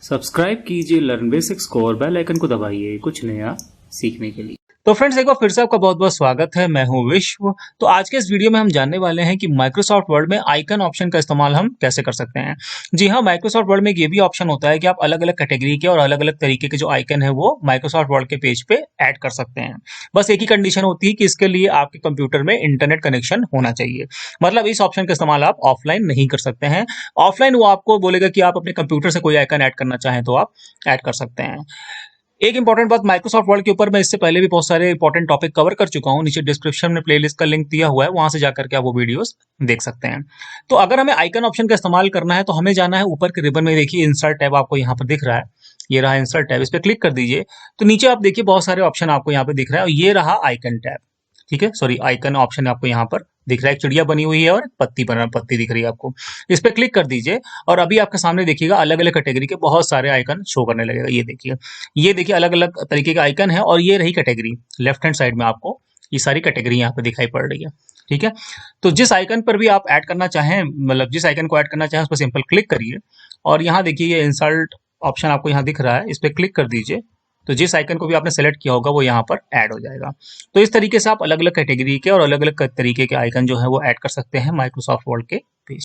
Subscribe कीजिए learn basics को और बेल आइकन को दबाइए कुछ नया सीखने के लिए। तो फ्रेंड्स एक बार फिर से आपका बहुत बहुत स्वागत है। मैं हूं विश्व। तो आज के इस वीडियो में हम जानने वाले हैं कि माइक्रोसॉफ्ट वर्ड में आइकन ऑप्शन का इस्तेमाल हम कैसे कर सकते हैं। जी हाँ, माइक्रोसॉफ्ट वर्ड में ये भी ऑप्शन होता है कि आप अलग अलग कैटेगरी के और अलग अलग तरीके के जो आइकन है वो माइक्रोसॉफ्ट वर्ड के पेज पे ऐड कर सकते हैं। बस एक ही कंडीशन होती है कि इसके लिए आपके कंप्यूटर में इंटरनेट कनेक्शन होना चाहिए। मतलब इस ऑप्शन का इस्तेमाल आप ऑफलाइन नहीं कर सकते हैं। ऑफलाइन वो आपको बोलेगा कि आप अपने कंप्यूटर से कोई आइकन ऐड करना चाहें तो आप ऐड कर सकते हैं। एक इंपॉर्टेंट बात, माइक्रोसॉफ्ट वर्ड के ऊपर मैं इससे पहले भी बहुत सारे इंपॉर्टेंट टॉपिक कवर कर चुका हूं। नीचे डिस्क्रिप्शन में प्लेलिस्ट का लिंक दिया हुआ है, वहां से जाकर के आप वो वीडियोस देख सकते हैं। तो अगर हमें आइकन ऑप्शन का इस्तेमाल करना है तो हमें जाना है ऊपर के रिबन में। देखिए इंसर्ट टैब आपको यहाँ पर दिख रहा है, ये रहा इंसर्ट टैब, इस पर क्लिक कर दीजिए। तो नीचे आप देखिए बहुत सारे ऑप्शन आपको यहाँ पे दिख रहा है और ये रहा आइकन टैब। ठीक है, सॉरी आइकन ऑप्शन आपको यहाँ पर दिख रहा है, एक चिड़िया बनी हुई है और पत्ती दिख रही है आपको। इस पे क्लिक कर दीजिए और अभी आपके सामने देखिएगा अलग अलग कैटेगरी के बहुत सारे आइकन शो करने लगेगा। ये देखिए अलग अलग तरीके का आइकन है और ये रही कैटेगरी। लेफ्ट हैंड साइड में आपको ये सारी कैटेगरी यहाँ पे दिखाई पड़ रही है। ठीक है, तो जिस आइकन पर भी आप ऐड करना चाहें, मतलब जिस आइकन को ऐड करना चाहें उस पर सिंपल क्लिक करिए और यहाँ देखिए ये इंसर्ट ऑप्शन आपको यहाँ दिख रहा है, इस पर क्लिक कर दीजिए। तो जिस आइकन को भी आपने सेलेक्ट किया होगा वो यहाँ पर ऐड हो जाएगा। तो इस तरीके से आप अलग अलग कैटेगरी के और अलग अलग तरीके के आइकन जो है वो ऐड कर सकते हैं माइक्रोसॉफ्ट वर्ड के